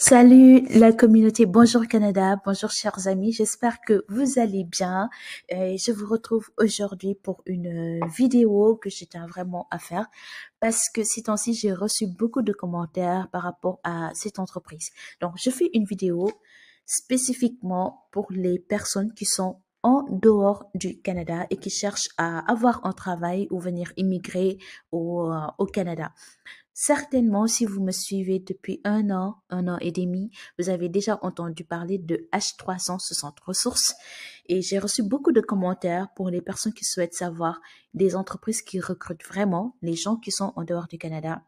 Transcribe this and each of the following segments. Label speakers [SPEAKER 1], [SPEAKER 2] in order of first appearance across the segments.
[SPEAKER 1] Salut la communauté, bonjour Canada, bonjour chers amis, j'espère que vous allez bien. Je vous retrouve aujourd'hui pour une vidéo que je tiens vraiment à faire parce que ces temps-ci j'ai reçu beaucoup de commentaires par rapport à cette entreprise. Donc je fais une vidéo spécifiquement pour les personnes qui sont en dehors du Canada et qui cherchent à avoir un travail ou venir immigrer au Canada. Certainement, si vous me suivez depuis un an et demi, vous avez déjà entendu parler de H360 ressources et j'ai reçu beaucoup de commentaires pour les personnes qui souhaitent savoir des entreprises qui recrutent vraiment les gens qui sont en dehors du Canada.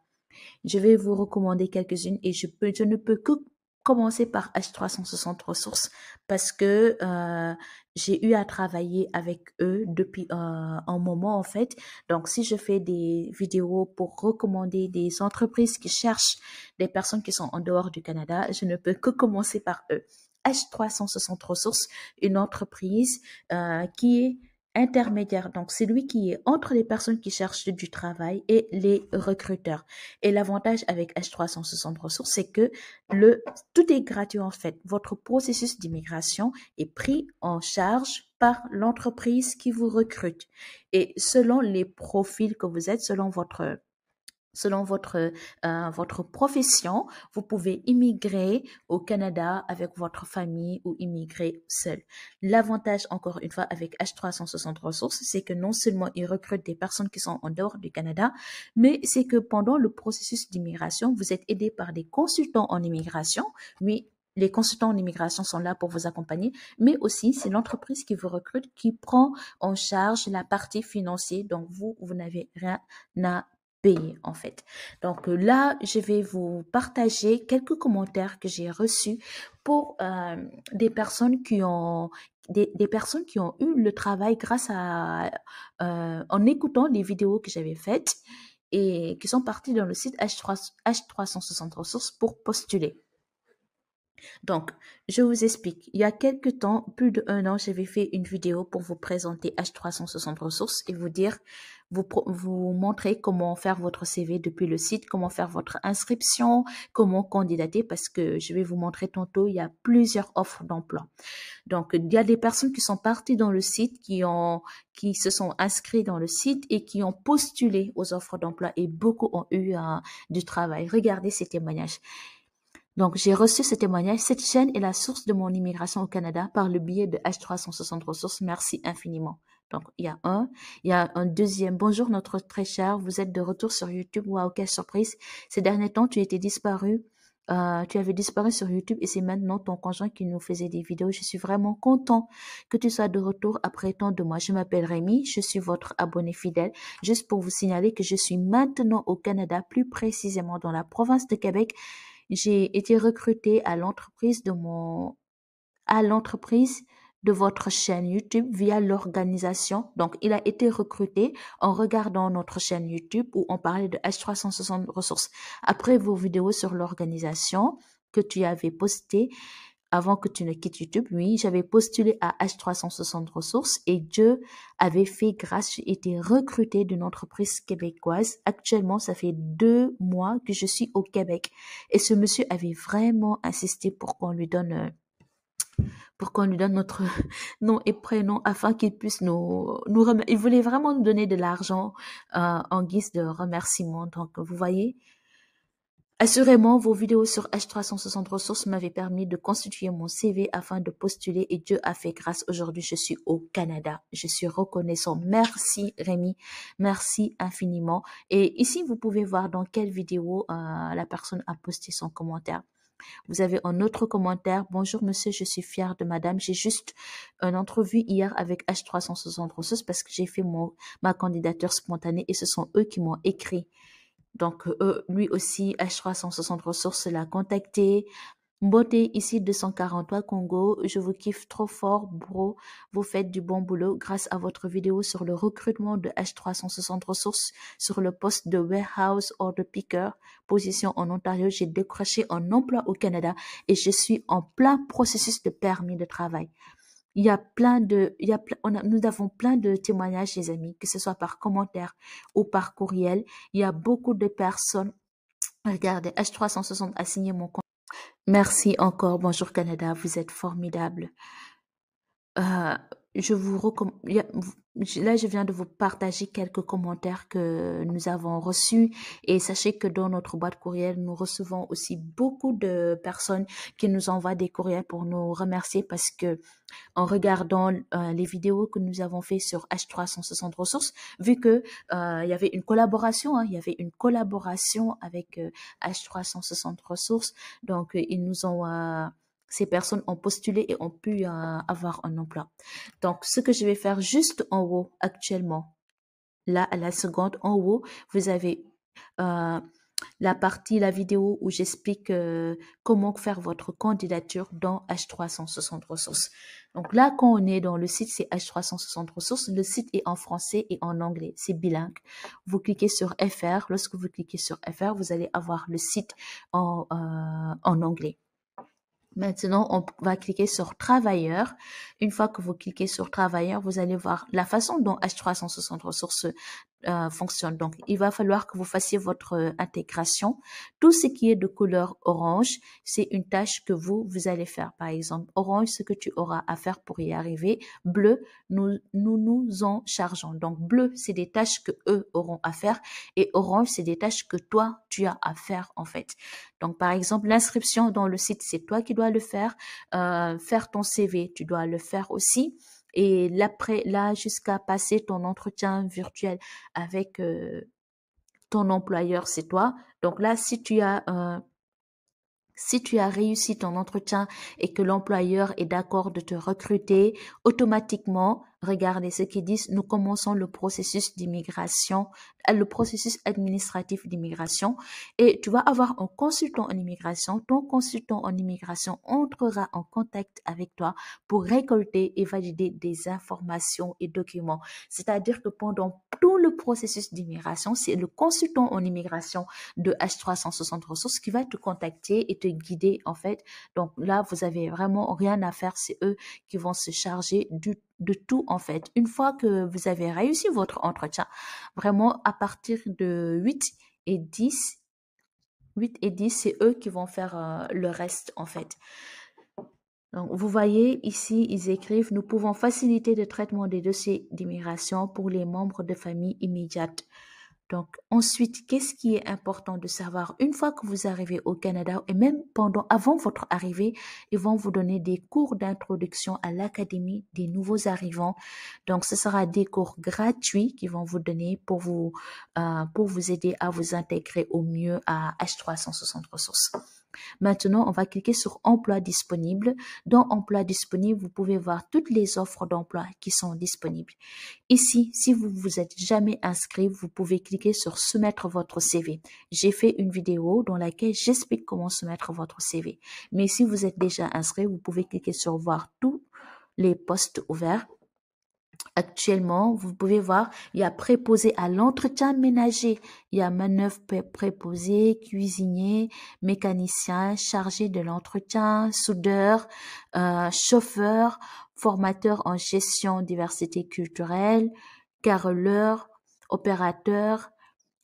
[SPEAKER 1] Je vais vous recommander quelques-unes et je ne peux que commencer par H360 ressources parce que j'ai eu à travailler avec eux depuis un moment en fait. Donc, si je fais des vidéos pour recommander des entreprises qui cherchent des personnes qui sont en dehors du Canada, je ne peux que commencer par eux. H360 ressources, une entreprise qui est intermédiaire. Donc, c'est lui qui est entre les personnes qui cherchent du travail et les recruteurs. Et l'avantage avec H360 ressources, c'est que tout est gratuit en fait. Votre processus d'immigration est pris en charge par l'entreprise qui vous recrute. Et selon les profils que vous êtes, selon votre profession, vous pouvez immigrer au Canada avec votre famille ou immigrer seul. L'avantage, encore une fois, avec H360 ressources, c'est que non seulement ils recrutent des personnes qui sont en dehors du Canada, mais c'est que pendant le processus d'immigration, vous êtes aidé par des consultants en immigration. Oui, les consultants en immigration sont là pour vous accompagner, mais aussi c'est l'entreprise qui vous recrute qui prend en charge la partie financière. Donc vous n'avez rien à payer en fait. Donc là, je vais vous partager quelques commentaires que j'ai reçus pour des personnes qui ont des personnes qui ont eu le travail grâce à en écoutant les vidéos que j'avais faites et qui sont partis dans le site H360 ressources pour postuler. Donc, je vous explique. Il y a quelques temps, plus d'un an, j'avais fait une vidéo pour vous présenter H360 ressources et vous dire, vous montrer comment faire votre CV depuis le site, comment faire votre inscription, comment candidater parce que je vais vous montrer tantôt, il y a plusieurs offres d'emploi. Donc, il y a des personnes qui sont parties dans le site, qui se sont inscrits dans le site et qui ont postulé aux offres d'emploi et beaucoup ont eu du travail. Regardez ces témoignages. Donc, j'ai reçu ce témoignage. Cette chaîne est la source de mon immigration au Canada par le biais de H360 ressources. Merci infiniment. Donc, il y a un deuxième. Bonjour, notre très cher. Vous êtes de retour sur YouTube. Waouh, quelle surprise. Ces derniers temps, tu étais disparu. Tu avais disparu sur YouTube et c'est maintenant ton conjoint qui nous faisait des vidéos. Je suis vraiment content que tu sois de retour après tant de mois. Je m'appelle Rémi. Je suis votre abonné fidèle. Juste pour vous signaler que je suis maintenant au Canada, plus précisément dans la province de Québec. J'ai été recrutée à l'entreprise de votre chaîne YouTube via l'organisation. Donc, il a été recruté en regardant notre chaîne YouTube où on parlait de H360 ressources. Après vos vidéos sur l'organisation que tu avais postées, avant que tu ne quittes YouTube, oui, j'avais postulé à H360 ressources et Dieu avait fait grâce, j'ai été recrutée d'une entreprise québécoise. Actuellement, ça fait 2 mois que je suis au Québec et ce monsieur avait vraiment insisté pour qu'on lui donne notre nom et prénom afin qu'il puisse nous remercier. Il voulait vraiment nous donner de l'argent en guise de remerciement. Donc, vous voyez, assurément, vos vidéos sur H360 ressources m'avaient permis de constituer mon CV afin de postuler et Dieu a fait grâce. Aujourd'hui, je suis au Canada. Je suis reconnaissant. Merci Rémi. Merci infiniment. Et ici, vous pouvez voir dans quelle vidéo la personne a posté son commentaire. Vous avez un autre commentaire. Bonjour monsieur, je suis fière de madame. J'ai juste une entrevue hier avec H360 ressources parce que j'ai fait ma candidature spontanée et ce sont eux qui m'ont écrit. Donc, lui aussi, H360 ressources l'a contacté. Beauté ici 243 Congo, je vous kiffe trop fort, bro. Vous faites du bon boulot grâce à votre vidéo sur le recrutement de H360 ressources sur le poste de warehouse order picker, position en Ontario. J'ai décroché un emploi au Canada et je suis en plein processus de permis de travail. Il y a nous avons plein de témoignages, les amis, que ce soit par commentaire ou par courriel. Il y a beaucoup de personnes. Regardez, H360 a signé mon compte. Merci encore. Bonjour Canada, vous êtes formidable. Euh, je vous recommande. Là, je viens de vous partager quelques commentaires que nous avons reçus et sachez que dans notre boîte courriel, nous recevons aussi beaucoup de personnes qui nous envoient des courriels pour nous remercier parce que en regardant les vidéos que nous avons fait sur H360 ressources, vu que il y avait une collaboration, hein, il y avait une collaboration avec H360 ressources, donc ils nous ont ces personnes ont postulé et ont pu avoir un emploi. Donc, ce que je vais faire juste en haut actuellement, là à la seconde en haut, vous avez euh, la vidéo où j'explique comment faire votre candidature dans H360 ressources. Donc là, quand on est dans le site, c'est H360 ressources. Le site est en français et en anglais. C'est bilingue. Vous cliquez sur FR. Lorsque vous cliquez sur FR, vous allez avoir le site en anglais. Maintenant, on va cliquer sur travailleur. Une fois que vous cliquez sur travailleur, vous allez voir la façon dont H360 ressources fonctionne. Donc, il va falloir que vous fassiez votre intégration. Tout ce qui est de couleur orange, c'est une tâche que vous allez faire. Par exemple, orange, ce que tu auras à faire pour y arriver. Bleu, nous en chargeons. Donc, bleu, c'est des tâches que eux auront à faire. Et orange, c'est des tâches que toi, tu as à faire, en fait. Donc, par exemple, l'inscription dans le site, c'est toi qui dois le faire. Faire ton CV, tu dois le faire aussi. Et là, jusqu'à passer ton entretien virtuel avec ton employeur, c'est toi. Donc là, si tu as réussi ton entretien et que l'employeur est d'accord de te recruter, automatiquement, regardez ce qu'ils disent, nous commençons le processus d'immigration, le processus administratif d'immigration et tu vas avoir un consultant en immigration. Ton consultant en immigration entrera en contact avec toi pour récolter et valider des informations et documents. C'est-à-dire que pendant tout le processus d'immigration, c'est le consultant en immigration de H360 ressources qui va te contacter et te guider en fait. Donc là, vous avez vraiment rien à faire. C'est eux qui vont se charger de tout en fait. Une fois que vous avez réussi votre entretien, vraiment à partir de 8 et 10, c'est eux qui vont faire le reste en fait. Donc, vous voyez ici, ils écrivent, nous pouvons faciliter le traitement des dossiers d'immigration pour les membres de famille immédiate. Donc, ensuite, qu'est-ce qui est important de savoir? Une fois que vous arrivez au Canada et même avant votre arrivée, ils vont vous donner des cours d'introduction à l'Académie des nouveaux arrivants. Donc, ce sera des cours gratuits qu'ils vont vous donner pour vous aider à vous intégrer au mieux à H360 ressources. Maintenant, on va cliquer sur emploi disponible. Dans emploi disponible, vous pouvez voir toutes les offres d'emploi qui sont disponibles. Ici, si vous vous êtes jamais inscrit, vous pouvez cliquer sur soumettre votre CV. J'ai fait une vidéo dans laquelle j'explique comment soumettre votre CV. Mais si vous êtes déjà inscrit, vous pouvez cliquer sur voir tous les postes ouverts. Actuellement, vous pouvez voir, il y a préposé à l'entretien ménager. Il y a manœuvre préposé, cuisinier, mécanicien, chargé de l'entretien, soudeur, chauffeur, formateur en gestion diversité culturelle, carreleur, opérateur,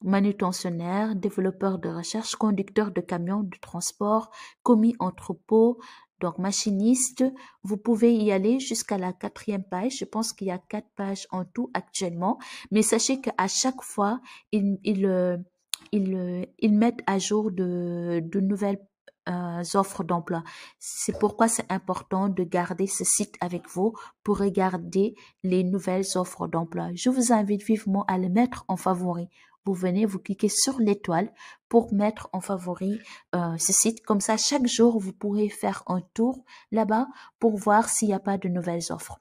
[SPEAKER 1] manutentionnaire, développeur de recherche, conducteur de camion de transport, commis entrepôt, donc machiniste. Vous pouvez y aller jusqu'à la 4e page. Je pense qu'il y a 4 pages en tout actuellement. Mais sachez qu'à chaque fois, ils mettent à jour de nouvelles offres d'emploi. C'est pourquoi c'est important de garder ce site avec vous pour regarder les nouvelles offres d'emploi. Je vous invite vivement à le mettre en favori. Vous venez, vous cliquez sur l'étoile pour mettre en favori ce site. Comme ça, chaque jour, vous pourrez faire un tour là-bas pour voir s'il n'y a pas de nouvelles offres.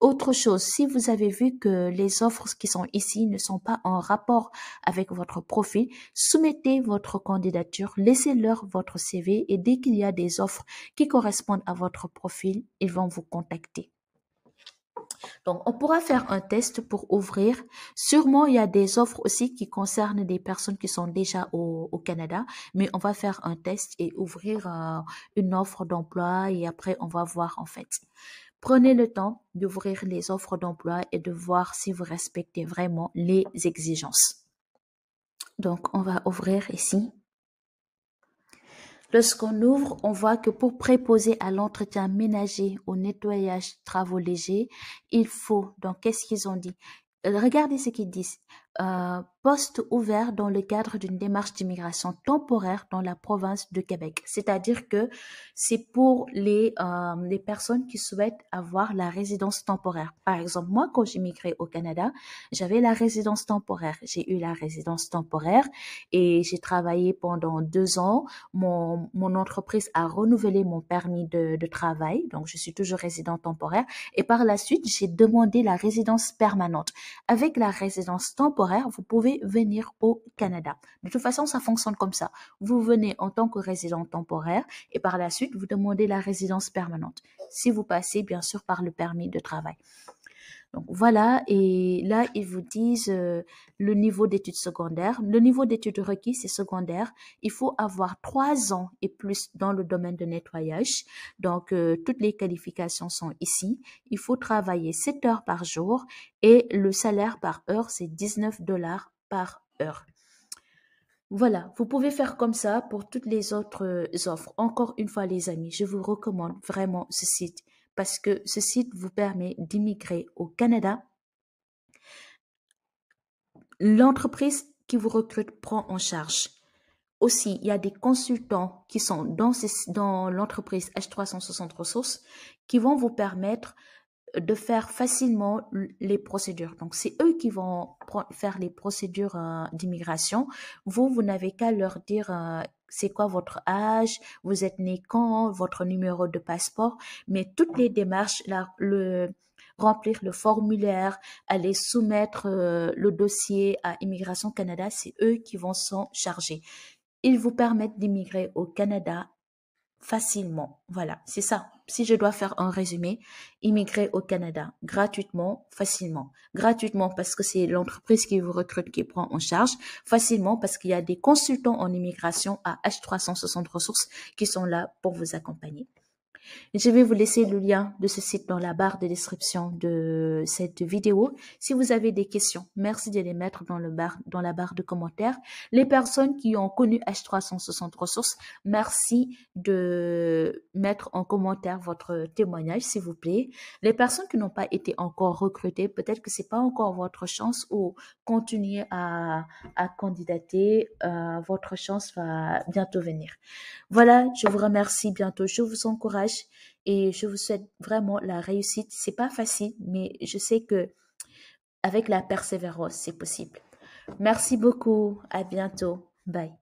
[SPEAKER 1] Autre chose, si vous avez vu que les offres qui sont ici ne sont pas en rapport avec votre profil, soumettez votre candidature, laissez-leur votre CV et dès qu'il y a des offres qui correspondent à votre profil, ils vont vous contacter. Donc, on pourra faire un test pour ouvrir. Sûrement, il y a des offres aussi qui concernent des personnes qui sont déjà au Canada, mais on va faire un test et ouvrir une offre d'emploi et après, on va voir en fait. Prenez le temps d'ouvrir les offres d'emploi et de voir si vous respectez vraiment les exigences. Donc, on va ouvrir ici. Lorsqu'on ouvre, on voit que pour préposer à l'entretien ménager, au nettoyage, travaux légers, il faut, donc qu'est-ce qu'ils ont dit? Regardez ce qu'ils disent. Poste ouvert dans le cadre d'une démarche d'immigration temporaire dans la province de Québec. C'est-à-dire que c'est pour les personnes qui souhaitent avoir la résidence temporaire. Par exemple, moi, quand j'immigrais au Canada, j'avais la résidence temporaire. J'ai eu la résidence temporaire et j'ai travaillé pendant 2 ans. Mon entreprise a renouvelé mon permis de travail, donc je suis toujours résident temporaire. Et par la suite, j'ai demandé la résidence permanente. Avec la résidence temporaire, vous pouvez venir au Canada. De toute façon, ça fonctionne comme ça. Vous venez en tant que résident temporaire et par la suite, vous demandez la résidence permanente. Si vous passez, bien sûr, par le permis de travail. Donc voilà, et là, ils vous disent le niveau d'études secondaires. Le niveau d'études requis, c'est secondaire. Il faut avoir 3 ans et plus dans le domaine de nettoyage. Donc, toutes les qualifications sont ici. Il faut travailler 7 heures par jour et le salaire par heure, c'est 19 dollars par heure. Voilà, vous pouvez faire comme ça pour toutes les autres offres. Encore une fois, les amis, je vous recommande vraiment ce site parce que ce site vous permet d'immigrer au Canada. L'entreprise qui vous recrute prend en charge. Aussi, il y a des consultants qui sont dans l'entreprise H360 Ressources qui vont vous permettre de faire facilement les procédures. Donc, c'est eux qui vont faire les procédures d'immigration. Vous n'avez qu'à leur dire c'est quoi votre âge, vous êtes né quand, votre numéro de passeport, mais toutes les démarches, remplir le formulaire, aller soumettre le dossier à Immigration Canada, c'est eux qui vont s'en charger. Ils vous permettent d'immigrer au Canada facilement. Voilà, c'est ça. Si je dois faire un résumé, immigrer au Canada gratuitement, facilement. Gratuitement parce que c'est l'entreprise qui vous recrute qui prend en charge. Facilement parce qu'il y a des consultants en immigration à H360 Ressources qui sont là pour vous accompagner. Je vais vous laisser le lien de ce site dans la barre de description de cette vidéo. Si vous avez des questions, merci de les mettre dans la barre de commentaires. Les personnes qui ont connu H360 Ressources, merci de mettre en commentaire votre témoignage, s'il vous plaît. Les personnes qui n'ont pas été encore recrutées, peut-être que c'est pas encore votre chance ou continuez à candidater. Votre chance va bientôt venir. Voilà, je vous remercie bientôt. Je vous encourage et je vous souhaite vraiment la réussite. C'est pas facile, mais je sais que avec la persévérance, c'est possible. Merci beaucoup. À bientôt. Bye.